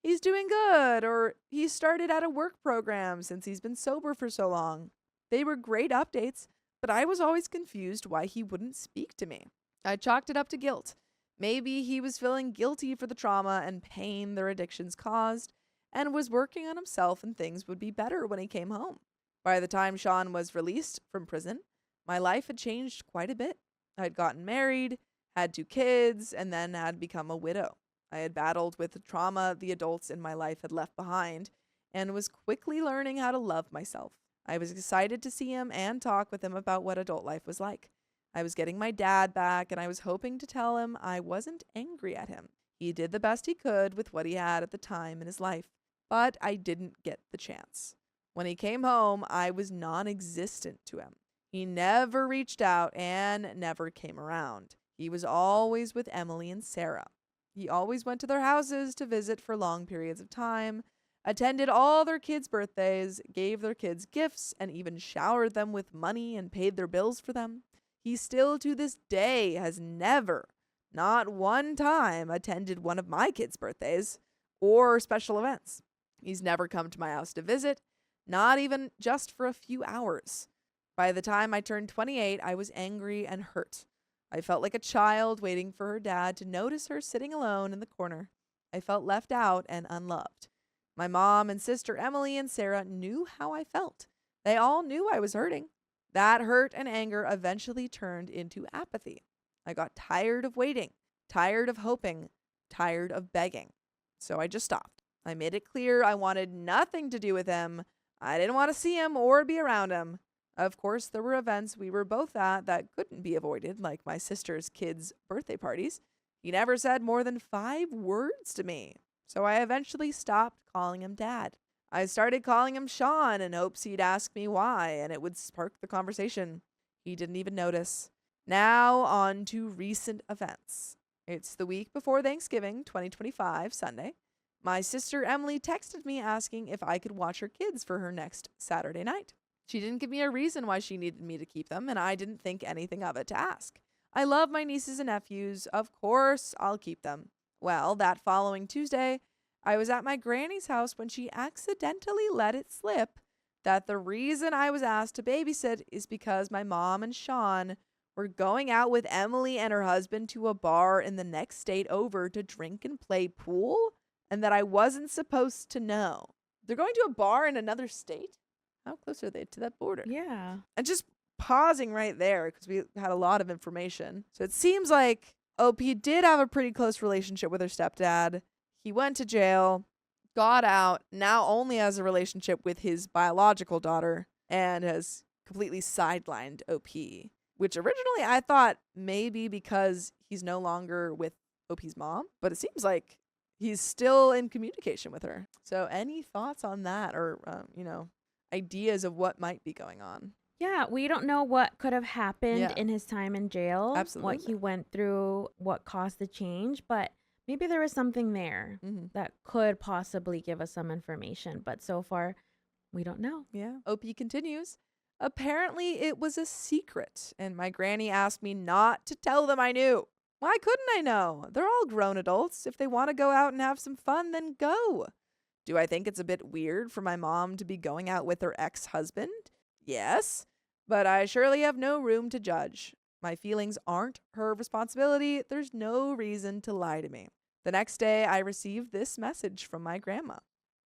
he's doing good, or he started at a work program since he's been sober for so long. They were great updates, but I was always confused why he wouldn't speak to me. I chalked it up to guilt. Maybe he was feeling guilty for the trauma and pain their addictions caused, and was working on himself and things would be better when he came home. By the time Sean was released from prison, my life had changed quite a bit. I had gotten married, had 2 kids, and then had become a widow. I had battled with the trauma the adults in my life had left behind, and was quickly learning how to love myself. I was excited to see him and talk with him about what adult life was like. I was getting my dad back, and I was hoping to tell him I wasn't angry at him. He did the best he could with what he had at the time in his life, but I didn't get the chance. When he came home, I was non-existent to him. He never reached out and never came around. He was always with Emily and Sarah. He always went to their houses to visit for long periods of time, attended all their kids' birthdays, gave their kids gifts, and even showered them with money and paid their bills for them. He still to this day has never, not one time, attended one of my kids' birthdays or special events. He's never come to my house to visit, not even just for a few hours. By the time I turned 28, I was angry and hurt. I felt like a child waiting for her dad to notice her sitting alone in the corner. I felt left out and unloved. My mom and sister Emily and Sarah knew how I felt. They all knew I was hurting. That hurt and anger eventually turned into apathy. I got tired of waiting, tired of hoping, tired of begging. So I just stopped. I made it clear I wanted nothing to do with him. I didn't want to see him or be around him. Of course, there were events we were both at that couldn't be avoided, like my sister's kids' birthday parties. He never said more than 5 words to me, so I eventually stopped calling him Dad. I started calling him Sean in hopes he'd ask me why, and it would spark the conversation. He didn't even notice. Now on to recent events. It's the week before Thanksgiving, 2025, Sunday. My sister Emily texted me asking if I could watch her kids for her next Saturday night. She didn't give me a reason why she needed me to keep them, and I didn't think anything of it to ask. I love my nieces and nephews. Of course, I'll keep them. Well, that following Tuesday, I was at my granny's house when she accidentally let it slip that the reason I was asked to babysit is because my mom and Sean were going out with Emily and her husband to a bar in the next state over to drink and play pool, and that I wasn't supposed to know. They're going to a bar in another state? How close are they to that border? Yeah. And just pausing right there because we had a lot of information. So it seems like OP did have a pretty close relationship with her stepdad. He went to jail, got out, now only has a relationship with his biological daughter, and has completely sidelined OP, which originally I thought maybe because he's no longer with OP's mom, but it seems like he's still in communication with her. So any thoughts on that, or, ideas of what might be going on? Yeah, we don't know what could have happened Yeah. in his time in jail, what Absolutely. he went through, what caused the change, but maybe there was something there Mm-hmm. that could possibly give us some information. But so far, we don't know. Yeah. OP continues. Apparently, it was a secret, and my granny asked me not to tell them I knew. Why couldn't I know? They're all grown adults. If they want to go out and have some fun, then go. Do I think it's a bit weird for my mom to be going out with her ex-husband? Yes, but I surely have no room to judge. My feelings aren't her responsibility. There's no reason to lie to me. The next day, I received this message from my grandma.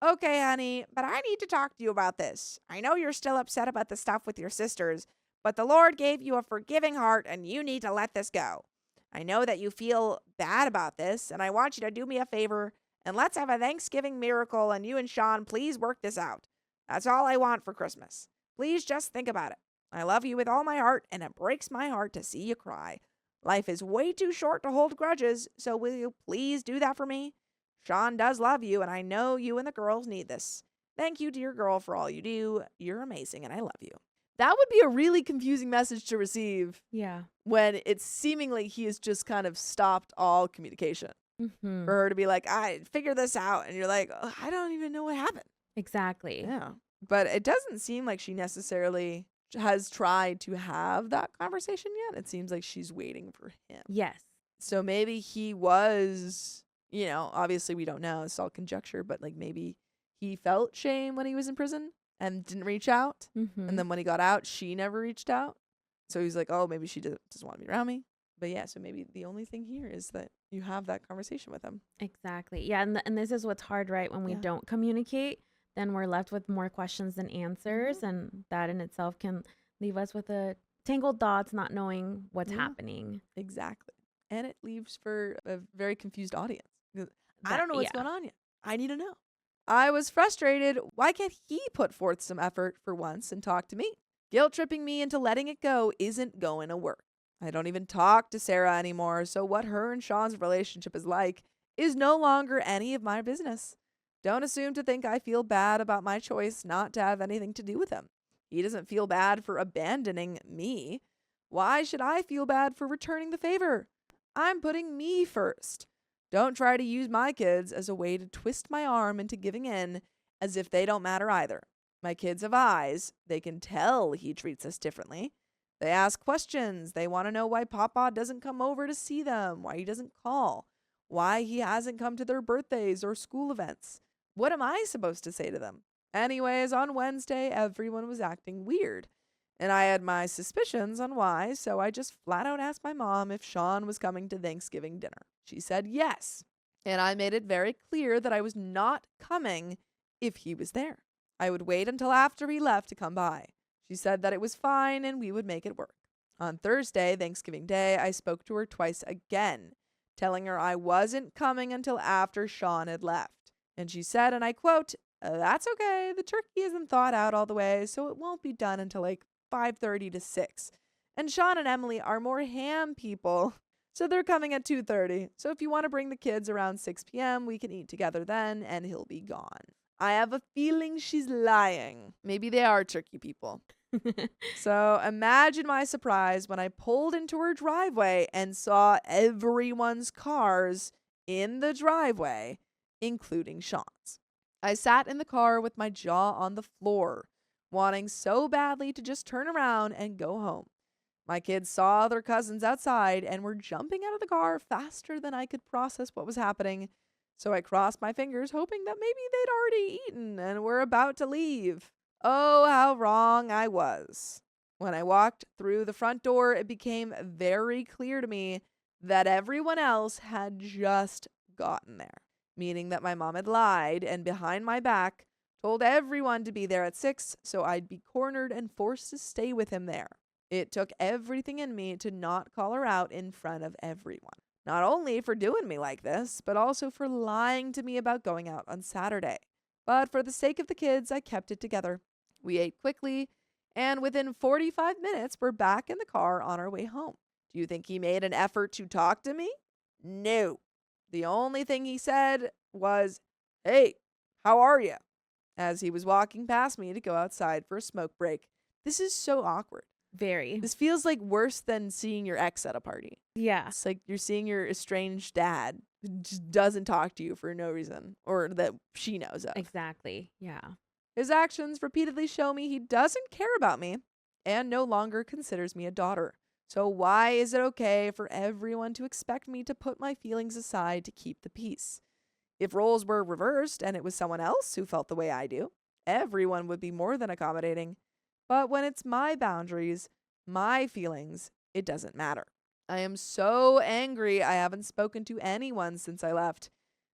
Okay, honey, but I need to talk to you about this. I know you're still upset about the stuff with your sisters, but the Lord gave you a forgiving heart and you need to let this go. I know that you feel bad about this, and I want you to do me a favor and let's have a Thanksgiving miracle and you and Sean please work this out. That's all I want for Christmas. Please just think about it. I love you with all my heart, and it breaks my heart to see you cry. Life is way too short to hold grudges, so will you please do that for me? Sean does love you, and I know you and the girls need this. Thank you, dear girl, for all you do. You're amazing, and I love you. That would be a really confusing message to receive Yeah. when it's seemingly he has just kind of stopped all communication. Mm-hmm. For her to be like, I figure this out, and you're like, oh, I don't even know what happened. Exactly. Yeah. But it doesn't seem like she necessarily has tried to have that conversation yet. It seems like she's waiting for him. Yes. So maybe he was, obviously we don't know. It's all conjecture, but like maybe he felt shame when he was in prison and didn't reach out. Mm-hmm. And then when he got out, she never reached out. So he's like, oh, maybe she doesn't want to be around me. But yeah, so maybe the only thing here is that you have that conversation with him. Exactly. Yeah. And this is what's hard, right? When we Yeah. don't communicate, then we're left with more questions than answers. Mm-hmm. And that in itself can leave us with a tangled thoughts, not knowing what's Yeah. happening. Exactly. And it leaves for a very confused audience. I That- don't know what's yeah. going on yet. I need to know. I was frustrated. Why can't he put forth some effort for once and talk to me? Guilt tripping me into letting it go isn't going to work. I don't even talk to Sarah anymore, so what her and Sean's relationship is like is no longer any of my business. Don't assume to think I feel bad about my choice not to have anything to do with him. He doesn't feel bad for abandoning me. Why should I feel bad for returning the favor? I'm putting me first. Don't try to use my kids as a way to twist my arm into giving in, as if they don't matter either. My kids have eyes. They can tell he treats us differently. They ask questions. They want to know why Papa doesn't come over to see them, why he doesn't call, why he hasn't come to their birthdays or school events. What am I supposed to say to them? Anyways, on Wednesday, everyone was acting weird, and I had my suspicions on why, so I just flat out asked my mom if Sean was coming to Thanksgiving dinner. She said yes, and I made it very clear that I was not coming if he was there. I would wait until after he left to come by. She said that it was fine and we would make it work. On Thursday, Thanksgiving Day, I spoke to her twice again, telling her I wasn't coming until after Sean had left. And she said, and I quote, that's okay. The turkey isn't thawed out all the way, so it won't be done until like 5:30 to 6. And Sean and Emily are more ham people, so they're coming at 2:30. So if you want to bring the kids around 6 p.m., we can eat together then, and he'll be gone. I have a feeling she's lying. Maybe they are turkey people. So imagine my surprise when I pulled into her driveway and saw everyone's cars in the driveway, including Sean's. I sat in the car with my jaw on the floor, wanting so badly to just turn around and go home. My kids saw their cousins outside and were jumping out of the car faster than I could process what was happening. So I crossed my fingers, hoping that maybe they'd already eaten and were about to leave. Oh, how wrong I was. When I walked through the front door, it became very clear to me that everyone else had just gotten there, meaning that my mom had lied and behind my back told everyone to be there at 6, so I'd be cornered and forced to stay with him there. It took everything in me to not call her out in front of everyone. Not only for doing me like this, but also for lying to me about going out on Saturday. But for the sake of the kids, I kept it together. We ate quickly, and within 45 minutes, we're back in the car on our way home. Do you think he made an effort to talk to me? No. The only thing he said was, "Hey, how are you?" as he was walking past me to go outside for a smoke break. This is so awkward. Very. This feels like worse than seeing your ex at a party. Yeah. It's like you're seeing your estranged dad who just doesn't talk to you for no reason or that she knows of. Exactly. Yeah. His actions repeatedly show me he doesn't care about me and no longer considers me a daughter. So why is it okay for everyone to expect me to put my feelings aside to keep the peace? If roles were reversed and it was someone else who felt the way I do, everyone would be more than accommodating. But when it's my boundaries, my feelings, it doesn't matter. I am so angry I haven't spoken to anyone since I left.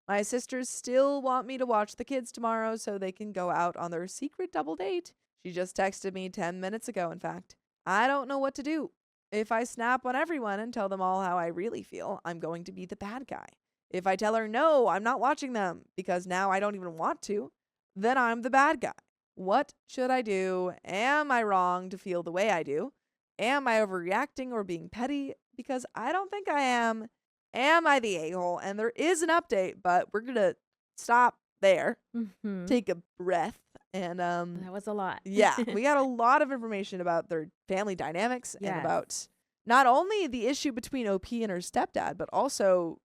My sisters still want me to watch the kids tomorrow so they can go out on their secret double date. She just texted me 10 minutes ago, in fact. I don't know what to do. If I snap on everyone and tell them all how I really feel, I'm going to be the bad guy. If I tell her, no, I'm not watching them because now I don't even want to, then I'm the bad guy. What should I do? Am I wrong to feel the way I do? Am I overreacting or being petty? Because I don't think I am. Am I the a-hole? And there is an update, but we're going to stop there, take a breath. And that was a lot. yeah, we got a lot of information about their family dynamics and about not only the issue between OP and her stepdad, but also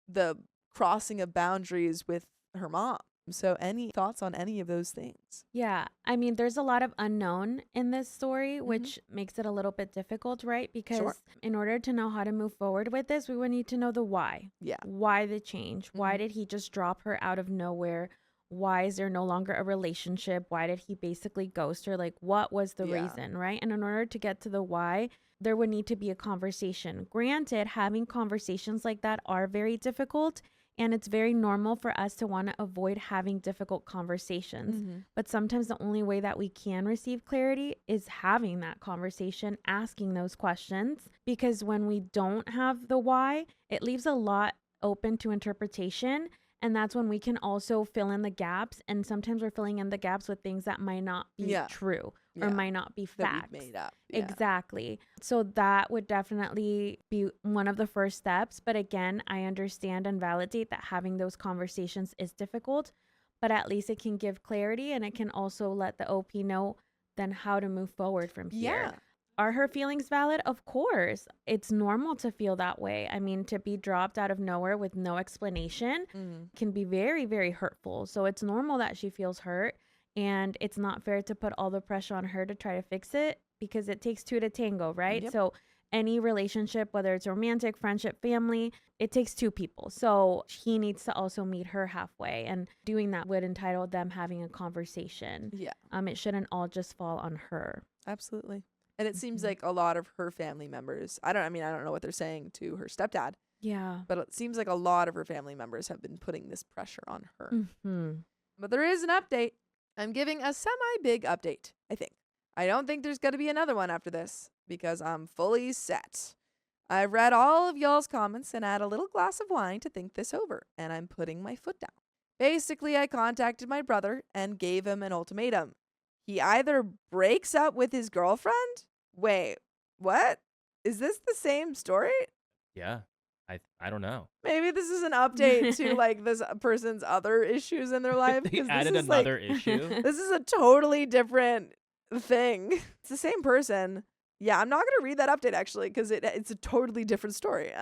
the crossing of boundaries with her mom. So any thoughts on any of those things? Yeah. I mean, there's a lot of unknown in this story, which makes it a little bit difficult, right? Because in order to know how to move forward with this, we would need to know the why. Yeah. Why the change? Why did he just drop her out of nowhere? Why is there no longer a relationship? Why did he basically ghost her? Like, what was the reason, right? And in order to get to the why, there would need to be a conversation. Granted, having conversations like that are very difficult. And it's very normal for us to want to avoid having difficult conversations. But sometimes the only way that we can receive clarity is having that conversation, asking those questions. Because when we don't have the why, it leaves a lot open to interpretation. And that's when we can also fill in the gaps. And sometimes we're filling in the gaps with things that might not be true or might not be facts. That we've made up. Exactly. So that would definitely be one of the first steps. But again, I understand and validate that having those conversations is difficult, but at least it can give clarity and it can also let the OP know then how to move forward from here. Yeah. Are her feelings valid? Of course. It's normal to feel that way. I mean, to be dropped out of nowhere with no explanation can be very, very hurtful. So it's normal that she feels hurt. And it's not fair to put all the pressure on her to try to fix it because it takes two to tango, right? So any relationship, whether it's romantic, friendship, family, it takes two people. So he needs to also meet her halfway. And doing that would entitle them having a conversation. Yeah. It shouldn't all just fall on her. Absolutely. And it seems like a lot of her family members, I don't know what they're saying to her stepdad. Yeah. But it seems like a lot of her family members have been putting this pressure on her. But there is an update. I'm giving a semi-big update, I think. I don't think there's going to be another one after this because I'm fully set. I've read all of y'all's comments and had a little glass of wine to think this over, and I'm putting my foot down. Basically, I contacted my brother and gave him an ultimatum. He either breaks up with his girlfriend? Wait, what? Is this the same story? Yeah. I don't know. Maybe this is an update to like this person's other issues in their life. They added another issue. This is a totally different thing. It's the same person. Yeah, I'm not going to read that update actually because it's a totally different story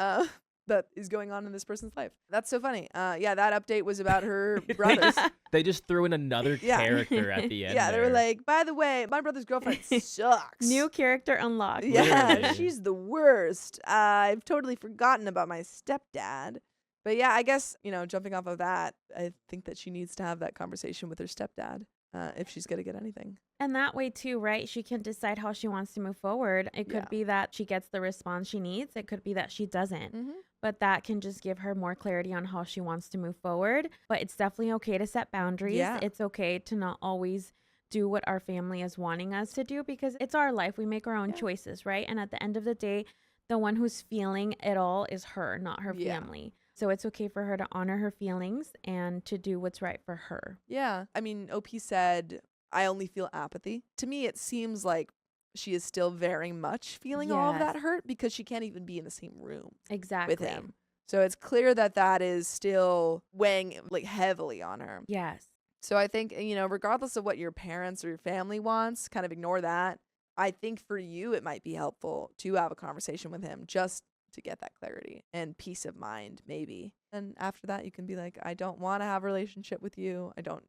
that is going on in this person's life. That's so funny. Yeah, that update was about her brothers. They just threw in another character at the end. Yeah, they were like, by the way, my brother's girlfriend sucks. New character unlocked. Yeah, Literally. she's the worst. I've totally forgotten about my stepdad. But yeah, I guess, jumping off of that, I think that she needs to have that conversation with her stepdad. if she's going to get anything. And that way too, right? She can decide how she wants to move forward. It could Yeah. be that she gets the response she needs. It could be that she doesn't. Mm-hmm. But that can just give her more clarity on how she wants to move forward. But it's definitely okay to set boundaries. Yeah. It's okay to not always do what our family is wanting us to do because it's our life. We make our own Yeah. choices, right? And at the end of the day, the one who's feeling it all is her, not her Yeah. family. So it's okay for her to honor her feelings and to do what's right for her. Yeah. I mean, OP said, I only feel apathy. To me, it seems like she is still very much feeling all of that Yes. hurt because she can't even be in the same room Exactly. with him. So it's clear that that is still weighing like heavily on her. Yes. So I think, regardless of what your parents or your family wants, kind of ignore that. I think for you, it might be helpful to have a conversation with him just to get that clarity and peace of mind, maybe. And after that, you can be like, I don't want to have a relationship with you. I don't,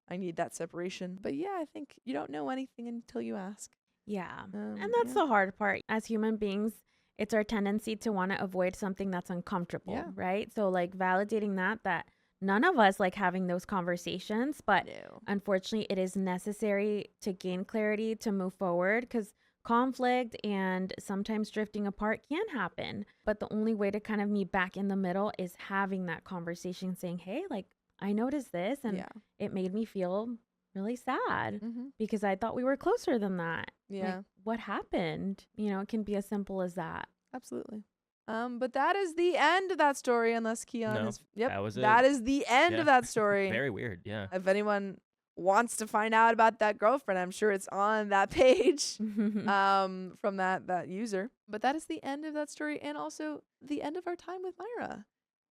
I need that separation. But yeah, I think you don't know anything until you ask. Yeah. And that's Yeah. the hard part. As human beings, it's our tendency to want to avoid something that's uncomfortable, Yeah. right? So like validating that none of us like having those conversations, but No. unfortunately it is necessary to gain clarity to move forward because conflict and sometimes drifting apart can happen. But the only way to kind of meet back in the middle is having that conversation saying, hey, like I noticed this and Yeah. it made me feel really sad Mm-hmm. because I thought we were closer than that. Yeah. Like, what happened? It can be as simple as that. Absolutely. But that is the end of that story, unless Keon No, is. Yep. that was it. That is the end Yeah. of that story. Very weird. Yeah. If anyone wants to find out about that girlfriend, I'm sure it's on that page from that user. But that is the end of that story and also the end of our time with Myra.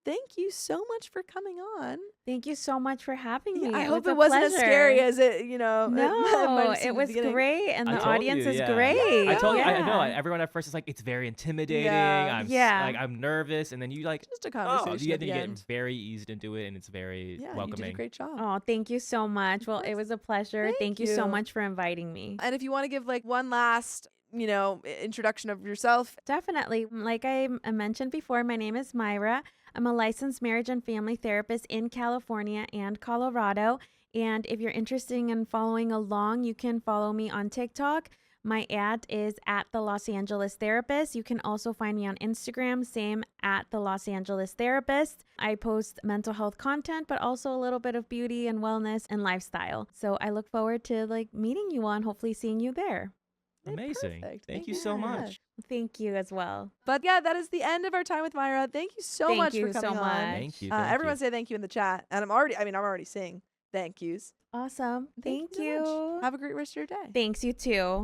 Thank you so much for coming on. Thank you so much for having me. I It hope was it a wasn't as scary pleasure. as it, No, might have seemed it at was the beginning. great, and I the told audience you, is yeah. great. I told you, I Yeah. know. Everyone at first is like, it's very intimidating. Yeah. Yeah. I'm nervous, and then you like, Just a oh, conversation you at the get end. very eased into it, and it's very Yeah, you did a welcoming. great job. Oh, thank you so much. Well, it course. was a pleasure. Thank You so you. much for inviting me. And if you want to give like one last, introduction of yourself. Definitely. Like I mentioned before, my name is Myra. I'm a licensed marriage and family therapist in California and Colorado. And if you're interested in following along, you can follow me on TikTok. My ad is at the Los Angeles Therapist. You can also find me on Instagram, same at the Los Angeles Therapist. I post mental health content, but also a little bit of beauty and wellness and lifestyle. So I look forward to meeting you all and hopefully seeing you there. Amazing. Perfect. Thank you so Yeah. much. Thank you as well. But yeah, that is the end of our time with Myra. Thank you so Thank much you for so coming on. much. Thank you. Everyone say thank you in the chat. And I'm already saying thank yous. Awesome. Thank so much. you. Have a great rest of your day. Thanks, you too.